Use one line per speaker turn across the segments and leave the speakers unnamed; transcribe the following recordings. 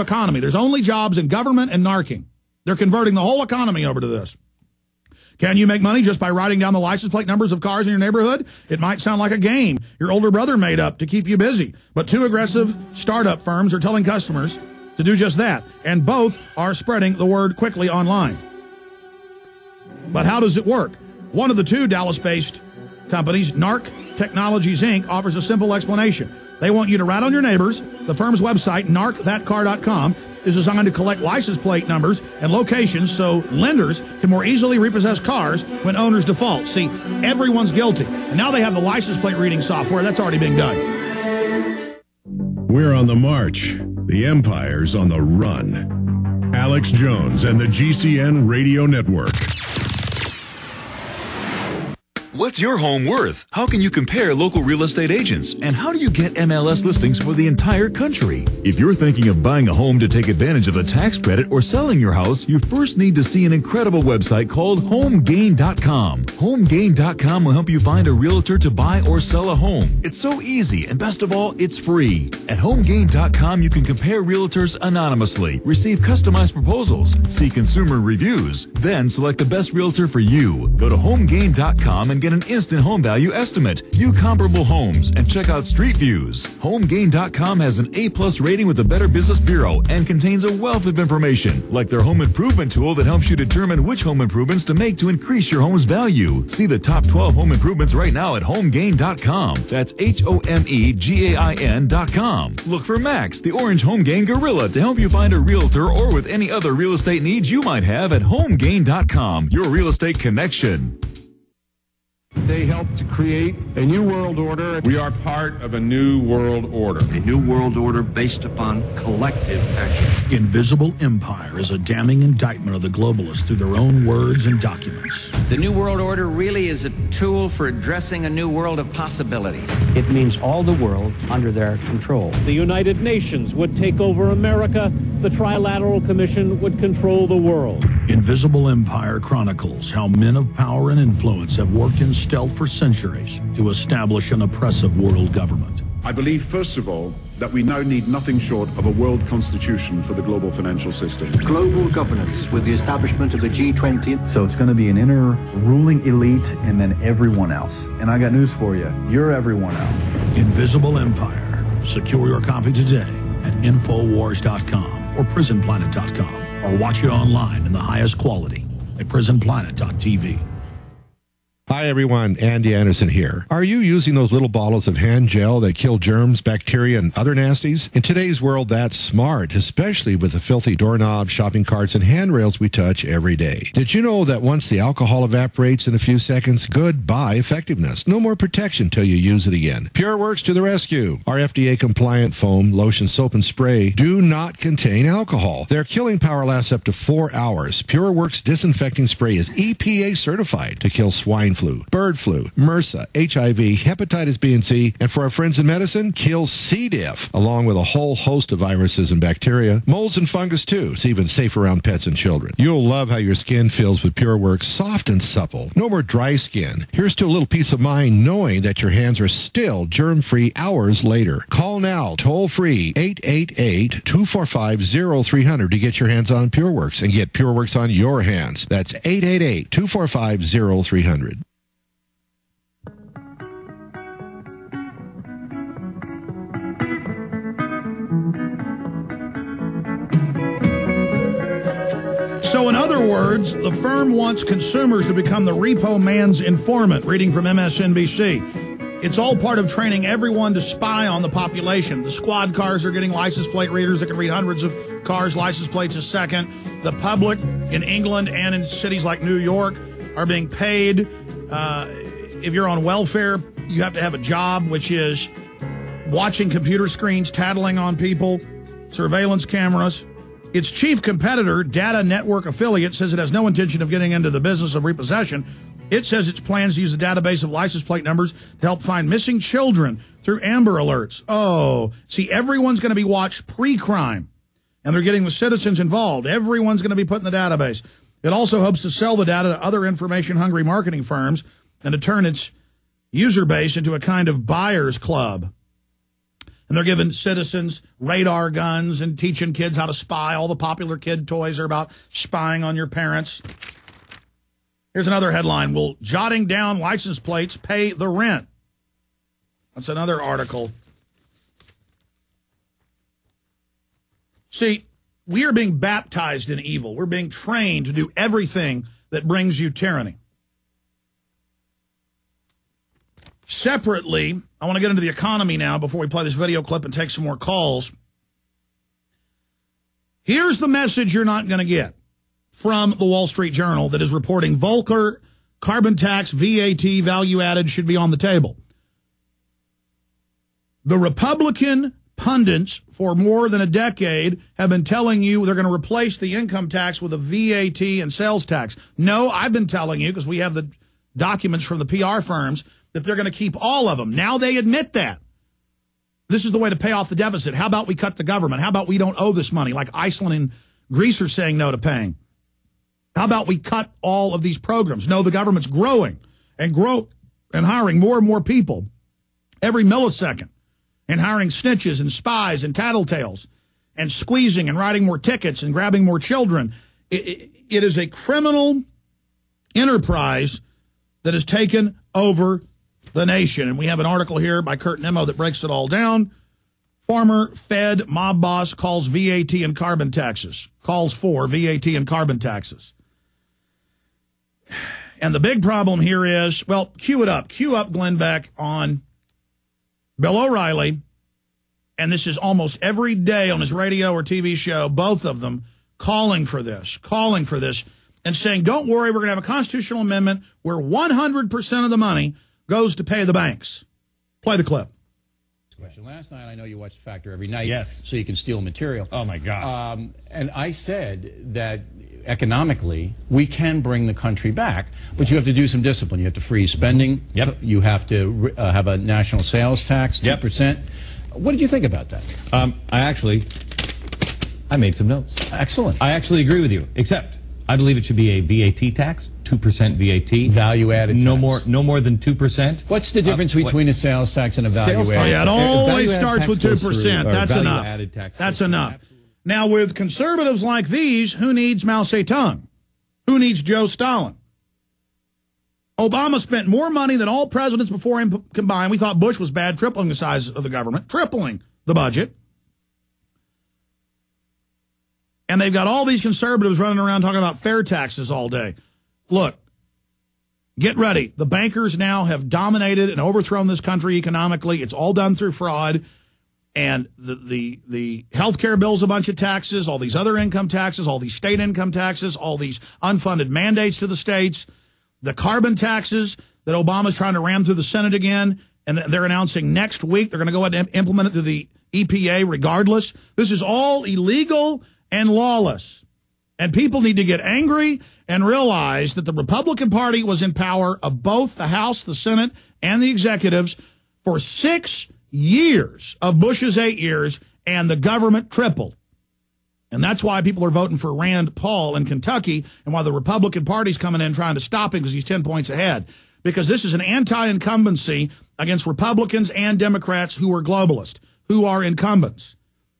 economy. There's only jobs in government and narking. They're converting the whole economy over to this. Can you make money just by writing down the license plate numbers of cars in your neighborhood? It might sound like a game your older brother made up to keep you busy. But two aggressive startup firms are telling customers to do just that. And both are spreading the word quickly online. But how does it work? One of the two Dallas-based companies, NARC Technologies, Inc., offers a simple explanation. They want you to rat on your neighbors. The firm's website, narcthatcar.com, is designed to collect license plate numbers and locations so lenders can more easily repossess cars when owners default. See, everyone's guilty. And now they have the license plate reading software. That's already being done.
We're on the march. The empire's on the run. Alex Jones and the GCN Radio Network.
What's your home worth? How can you compare local real estate agents? And how do you get MLS listings for the entire country? If you're thinking of buying a home to take advantage of the tax credit or selling your house, you first need to see an incredible website called HomeGain.com. HomeGain.com will help you find a realtor to buy or sell a home. It's so easy, and best of all, it's free. At HomeGain.com, you can compare realtors anonymously, receive customized proposals, see consumer reviews, then select the best realtor for you. Go to HomeGain.com and get an instant home value estimate, view comparable homes, and check out street views. HomeGain.com has an A+ rating with the Better Business Bureau and contains a wealth of information, like their home improvement tool that helps you determine which home improvements to make to increase your home's value. See the top 12 home improvements right now at HomeGain.com. That's HomeGain.com. Look for Max, the orange HomeGain gorilla, to help you find a realtor or with any other real estate needs you might have at HomeGain.com, your real estate connection.
They helped to create a new world order.
We are part of a new world order.
A new world order based upon collective action.
Invisible Empire is a damning indictment of the globalists through their own words and documents.
The new world order really is a tool for addressing a new world of possibilities.
It means all the world under their control.
The United Nations would take over America. The Trilateral Commission would control the world.
Invisible Empire chronicles how men of power and influence have worked in stealth for centuries to establish an oppressive world government.
I believe, first of all, that we now need nothing short of a world constitution for the global financial system.
Global governance with the establishment of the G20.
So it's going to be an inner ruling elite and then everyone else. And I got news for you. You're everyone else.
Invisible Empire. Secure your copy today at Infowars.com or PrisonPlanet.com, or watch it online in the highest quality at PrisonPlanet.tv.
Hi, everyone. Andy Anderson here. Are you using those little bottles of hand gel that kill germs, bacteria, and other nasties? In today's world, that's smart, especially with the filthy doorknobs, shopping carts, and handrails we touch every day. Did you know that once the alcohol evaporates in a few seconds, goodbye effectiveness? No more protection till you use it again. PureWorks to the rescue. Our FDA-compliant foam, lotion, soap, and spray do not contain alcohol. Their killing power lasts up to 4 hours. PureWorks disinfecting spray is EPA certified to kill swine flu, bird flu, MRSA, HIV, hepatitis B and C, and for our friends in medicine, kills C. diff, along with a whole host of viruses and bacteria, molds and fungus too. It's even safe around pets and children. You'll love how your skin feels with PureWorks, soft and supple. No more dry skin. Here's to a little peace of mind knowing that your hands are still germ-free hours later. Call now, toll-free, 888-245-0300 to get your hands on PureWorks and get PureWorks on your hands. That's 888-245-0300.
So in other words, the firm wants consumers to become the repo man's informant, reading from MSNBC. It's all part of training everyone to spy on the population. The squad cars are getting license plate readers that can read hundreds of cars' license plates a second. The public in England and in cities like New York are being paid. If you're on welfare, you have to have a job, which is watching computer screens, tattling on people, surveillance cameras. Its chief competitor, Data Network Affiliate, says it has no intention of getting into the business of repossession. It says its plans to use a database of license plate numbers to help find missing children through Amber Alerts. Oh, see, everyone's going to be watched pre-crime, and they're getting the citizens involved. Everyone's going to be put in the database. It also hopes to sell the data to other information-hungry marketing firms and to turn its user base into a kind of buyer's club. And they're giving citizens radar guns and teaching kids how to spy. All the popular kid toys are about spying on your parents. Here's another headline. Will jotting down license plates pay the rent? That's another article. See, we are being baptized in evil. We're being trained to do everything that brings you tyranny. Separately, I want to get into the economy now before we play this video clip and take some more calls. Here's the message you're not going to get from the Wall Street Journal that is reporting Volcker, carbon tax, VAT, value added should be on the table. The Republican pundits for more than a decade have been telling you they're going to replace the income tax with a VAT and sales tax. No, I've been telling you, because we have the documents from the PR firms, that they're going to keep all of them. Now they admit that. This is the way to pay off the deficit. How about we cut the government? How about we don't owe this money, like Iceland and Greece are saying no to paying? How about we cut all of these programs? No, the government's growing and hiring more and more people every millisecond, and hiring snitches and spies and tattletales and squeezing and writing more tickets and grabbing more children. It is a criminal enterprise that has taken over the nation. And we have an article here by Kurt Nimmo that breaks it all down. Former Fed mob boss calls VAT and carbon taxes. Calls for VAT and carbon taxes. And the big problem here is, well, cue it up. Cue up Glenn Beck on Bill O'Reilly. And this is almost every day on his radio or TV show, both of them calling for this, and saying, don't worry, we're going to have a constitutional amendment where 100% of the money goes to pay the banks. Play the clip.
Last night, I know you watch Factor every night,
yes,
so you can steal material.
Oh, my gosh.
And I said that economically, we can bring the country back, but you have to do some discipline. You have to freeze spending.
Yep.
You have to have a national sales tax, 2%. Yep. What did you think about that?
I made some notes.
Excellent.
I actually agree with you, except I believe it should be a VAT tax, 2% VAT.
Value-added tax.
No more than 2%.
What's the difference between a sales tax and a value-added tax?
Yeah, it always starts with 2%. That's enough. That's enough.
Absolutely.
Now, with conservatives like these, who needs Mao Zedong? Who needs Joe Stalin? Obama spent more money than all presidents before him combined. We thought Bush was bad, tripling the size of the government, tripling the budget. And they've got all these conservatives running around talking about fair taxes all day. Look, get ready. The bankers now have dominated and overthrown this country economically. It's all done through fraud. And the health care bill's a bunch of taxes, all these other income taxes, all these state income taxes, all these unfunded mandates to the states, the carbon taxes that Obama's trying to ram through the Senate again, and they're announcing next week they're going to go ahead and implement it through the EPA regardless. This is all illegal and lawless. And people need to get angry and realize that the Republican Party was in power of both the House, the Senate, and the executives for 6 years of Bush's 8 years, and the government tripled. And that's why people are voting for Rand Paul in Kentucky, and why the Republican Party's coming in trying to stop him because he's 10 points ahead. Because this is an anti-incumbency against Republicans and Democrats who are globalists, who are incumbents.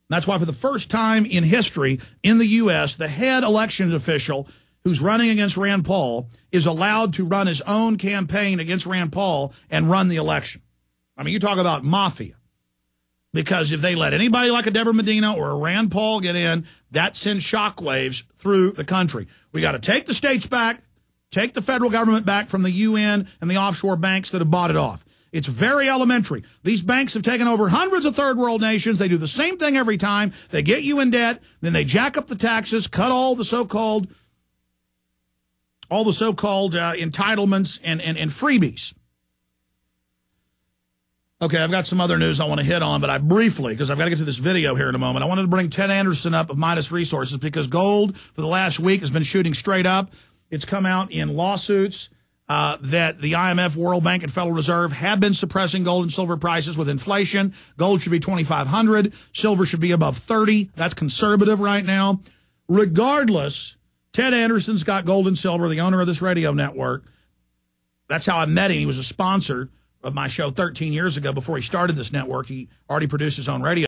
That's why for the first time in history in the U.S., the head elections official who's running against Rand Paul is allowed to run his own campaign against Rand Paul and run the election. I mean, you talk about mafia. Because if they let anybody like a Deborah Medina or a Rand Paul get in, that sends shockwaves through the country. We got to take the states back, take the federal government back from the UN and the offshore banks that have bought it off. It's very elementary. These banks have taken over hundreds of third world nations. They do the same thing every time. They get you in debt, then they jack up the taxes, cut all the so-called entitlements and freebies. Okay, I've got some other news I want to hit on, but I briefly, because I've got to get to this video here in a moment, I wanted to bring Ted Anderson up of Midas Resources because gold for the last week has been shooting straight up. It's come out in lawsuits that the IMF, World Bank, and Federal Reserve have been suppressing gold and silver prices with inflation. Gold should be $2,500. Silver should be above $30. That's conservative right now. Regardless, Ted Anderson's got gold and silver, the owner of this radio network. That's how I met him. He was a sponsor of my show 13 years ago before he started this network. He already produced his own radio